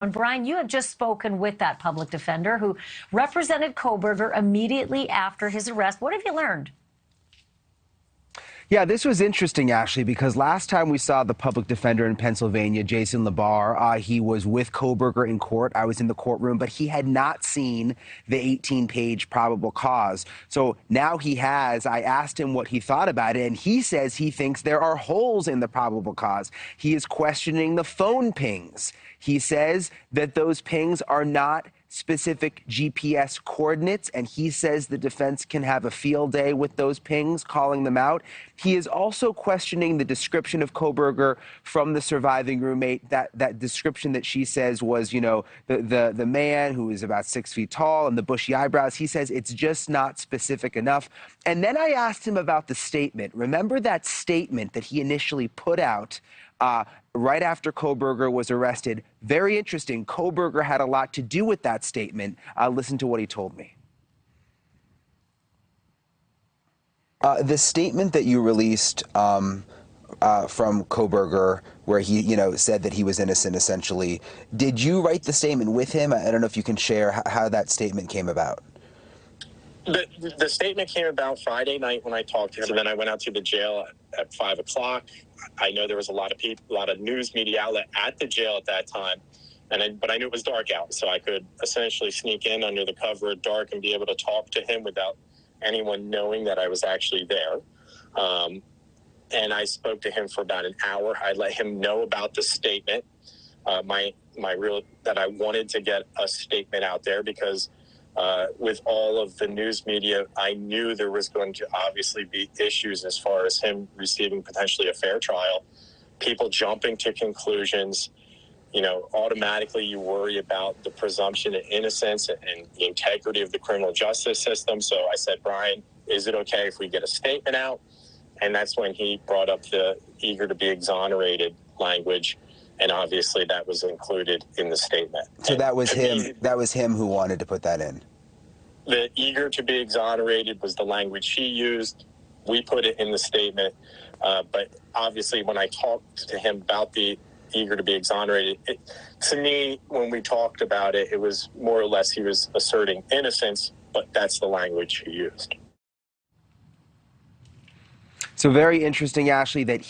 And Bryan, you have just spoken with that public defender who represented Kohberger immediately after his arrest. What have you learned? Yeah, this was interesting, Ashleigh, because last time we saw the public defender in Pennsylvania, Jason LaBar, he was with Kohberger in court. I was in the courtroom, but he had not seen the 18-page probable cause. So now he has. I asked him what he thought about it, and he says he thinks there are holes in the probable cause. He is questioning the phone pings. He says that those pings are not specific GPS coordinates, and he says the defense can have a field day with those pings, calling them out. He is also questioning the description of Kohberger from the surviving roommate, that description that she says was, you know, the man who is about 6 feet tall and the bushy eyebrows. He says it's just not specific enough. And then I asked him about the statement. Remember that statement that he initially put out right after Kohberger was arrested? Very interesting. Kohberger had a lot to do with that statement. Listen to what he told me. The statement that you released from Kohberger, where he, said that he was innocent, essentially, did you write the statement with him? I don't know if you can share how that statement came about. The statement came about Friday night when I talked to him. So then I went out to the jail at 5 o'clock. I know there was a lot of people, a lot of news media outlet at the jail at that time. But I knew it was dark out, so I could essentially sneak in under the cover of dark and be able to talk to him without anyone knowing that I was actually there. And I spoke to him for about an hour. I let him know about the statement, that I wanted to get a statement out there because with all of the news media, I knew there was going to obviously be issues as far as him receiving potentially a fair trial, people jumping to conclusions. Automatically you worry about the presumption of innocence and the integrity of the criminal justice system. So I said, Bryan, is it okay if we get a statement out? And that's when he brought up the eager to be exonerated language. And obviously that was included in the statement. So that was him. That was him who wanted to put that in. The eager to be exonerated was the language he used. We put it in the statement. But obviously when I talked to him about the eager to be exonerated, to me, when we talked about it, it was more or less he was asserting innocence, but that's the language he used. So very interesting, Ashleigh, that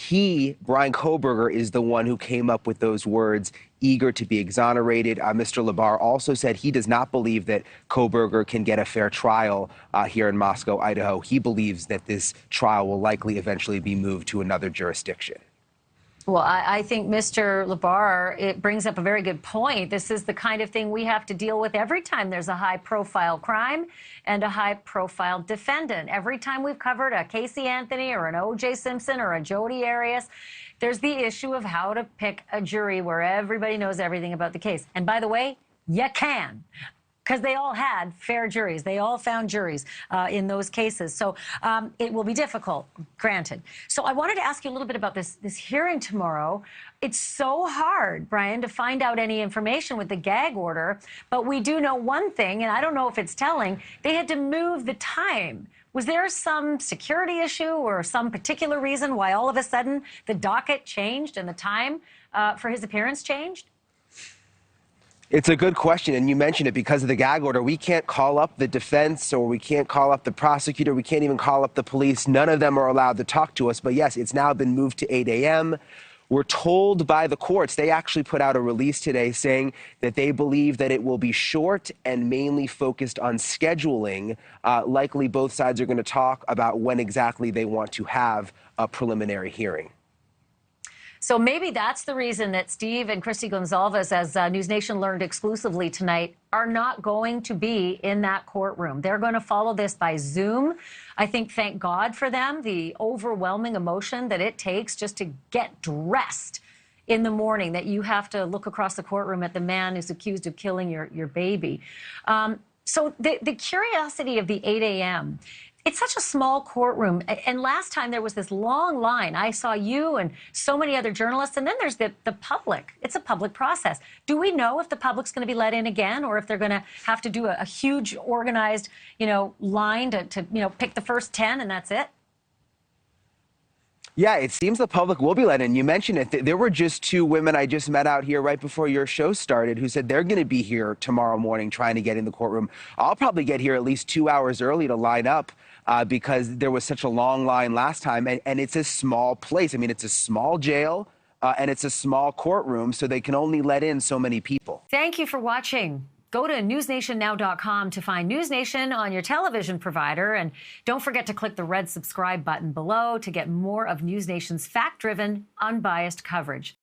Bryan Kohberger, is the one who came up with those words, eager to be exonerated. Mr. LaBar also said he does not believe that Kohberger can get a fair trial here in Moscow, Idaho. He believes that this trial will likely eventually be moved to another jurisdiction. Well, I think Mr. LaBar, it brings up a very good point. This is the kind of thing we have to deal with every time there's a high-profile crime and a high-profile defendant. Every time we've covered a Casey Anthony or an O.J. Simpson or a Jodi Arias, there's the issue of how to pick a jury where everybody knows everything about the case. And by the way, you can, because they all had fair juries. They all found juries in those cases. So it will be difficult, granted. So I wanted to ask you a little bit about this hearing tomorrow. It's so hard, Bryan, to find out any information with the gag order. But we do know one thing, and I don't know if it's telling. They had to move the time. Was there some security issue or some particular reason why all of a sudden the docket changed and the time for his appearance changed? It's a good question, and you mentioned it. Because of the gag order, we can't call up the defense or we can't call up the prosecutor. We can't even call up the police. None of them are allowed to talk to us. But yes, it's now been moved to 8 a.m. We're told by the courts, they actually put out a release today saying that they believe that it will be short and mainly focused on scheduling. Likely both sides are going to talk about when exactly they want to have a preliminary hearing. So maybe that's the reason that Steve and Christy Gonzalez, as NewsNation learned exclusively tonight, are not going to be in that courtroom. They're going to follow this by Zoom. I think, thank God for them, the overwhelming emotion that it takes just to get dressed in the morning, that you have to look across the courtroom at the man who's accused of killing your baby. So the curiosity of the 8 a.m., it's such a small courtroom. And last time there was this long line. I saw you and so many other journalists. And then there's the public. It's a public process. Do we know if the public's going to be let in again, or if they're going to have to do a huge organized, line to pick the first 10 and that's it? Yeah, it seems the public will be let in. You mentioned it. There were just two women I just met out here right before your show started who said they're going to be here tomorrow morning trying to get in the courtroom. I'll probably get here at least 2 hours early to line up because there was such a long line last time. And it's a small place. I mean, it's a small jail and it's a small courtroom, so they can only let in so many people. Thank you for watching. Go to newsnationnow.com to find NewsNation on your television provider. And don't forget to click the red subscribe button below to get more of NewsNation's fact-driven, unbiased coverage.